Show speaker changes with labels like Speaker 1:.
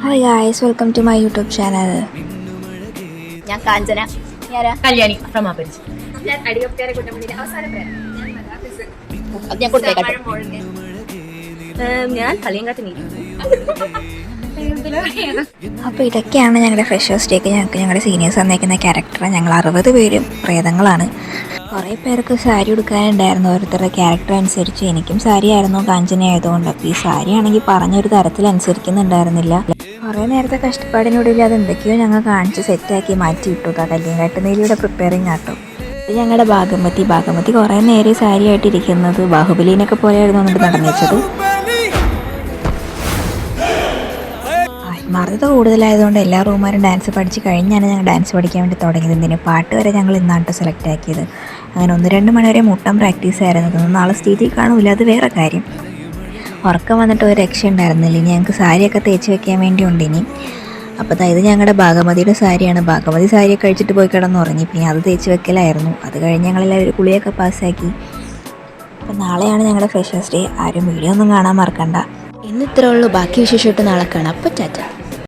Speaker 1: Hi guys, welcome to my YouTube channel.
Speaker 2: ഞാൻ കാഞ്ചന,
Speaker 3: കല്യാണി ഫ്രമാപരിച്ച്.
Speaker 2: ഞാൻ അടിയൊപ്പ്യാരെ കുട്ടമ്പള്ളിയിലെ അവസാന പേര്. അത് ഞാൻ കൊടുത്തേക്കട്ടെ. ഞാൻ കളിയങ്കാട്ട് നീ.
Speaker 1: അപ്പോൾ ഇതൊക്കെയാണ് ഞങ്ങളുടെ ഫ്രഷേഴ്സ് ഡേക്ക് ഞങ്ങളുടെ സീനിയേഴ്സ് തന്നേക്കുന്ന ക്യാരക്ടർ. ഞങ്ങൾ 60 പേരും പ്രേതങ്ങളാണ്. കുറേ പേർക്ക് സാരി ഉടുക്കാനുണ്ടായിരുന്നു. ഓരോരുത്തരുടെ ക്യാരക്ടർ അനുസരിച്ച് എനിക്കും സാരി ആയിരുന്നു, കാഞ്ചന ആയതുകൊണ്ട്. അപ്പോൾ ഈ സാരി ആണെങ്കിൽ പറഞ്ഞൊരു തരത്തിൽ അനുസരിക്കുന്നുണ്ടായിരുന്നില്ല. കുറേ നേരത്തെ കഷ്ടപ്പാടിനൊടുവിൽ അത് എന്തൊക്കെയോ ഞങ്ങൾ കാണിച്ച് സെറ്റാക്കി മാറ്റി വിട്ടു. കല്യാങ്കാട്ട് നീലിയുടെ പ്രിപ്പയറിങ് ആട്ടോ. ഇത് ഞങ്ങളുടെ ഭാഗമതി കുറേ നേരെ സാരി ആയിട്ടിരിക്കുന്നത്. ബാഹുബലിനൊക്കെ പോലെയായിരുന്നു എന്നിട്ട് നടന്നു വെച്ചത്. ആത്മാർത്ഥത കൂടുതലായതുകൊണ്ട് എല്ലാ റൂമാരും ഡാൻസ് പഠിച്ച് കഴിഞ്ഞാണ് ഞങ്ങൾ ഡാൻസ് പഠിക്കാൻ വേണ്ടി തുടങ്ങിയത്. ഇതിന് പാട്ട് വരെ ഞങ്ങൾ ഇന്നാട്ടോ സെലക്ട് ആക്കിയത്. അങ്ങനെ 1-2 മണി വരെ മുട്ടം പ്രാക്ടീസ് ആയിരുന്നു. നാളെ സ്റ്റേജിൽ കാണൂല, അത് വേറെ കാര്യം. ഉറക്കം വന്നിട്ട് ഒരു രക്ഷ ഉണ്ടായിരുന്നില്ല. ഇനി ഞങ്ങൾക്ക് സാരിയൊക്കെ തേച്ച് വെക്കാൻ വേണ്ടി ഉണ്ട് ഇനി. അപ്പോൾ ഇത് ഞങ്ങളുടെ ഭാഗമതിയുടെ സാരിയാണ്. ഭാഗമതി സാരിയൊക്കെ കഴിച്ചിട്ട് പോയി കിടന്നുറങ്ങി. പിന്നെ അത് തേച്ച് വെക്കലായിരുന്നു. അത് കഴിഞ്ഞ് ഞങ്ങളെല്ലാവരും കുളിയൊക്കെ പാസ്സാക്കി. അപ്പോൾ നാളെയാണ് ഞങ്ങളുടെ ഫ്രഷേഴ്സ് ഡേ. ആരും വീഡിയോ ഒന്നും കാണാൻ മറക്കണ്ട.
Speaker 2: ഇന്ന് ഇത്രേ ഉള്ളൂ. ബാക്കി വിശേഷമായിട്ട് നാളെ കാണാം. അപ്പോൾ ടാറ്റ.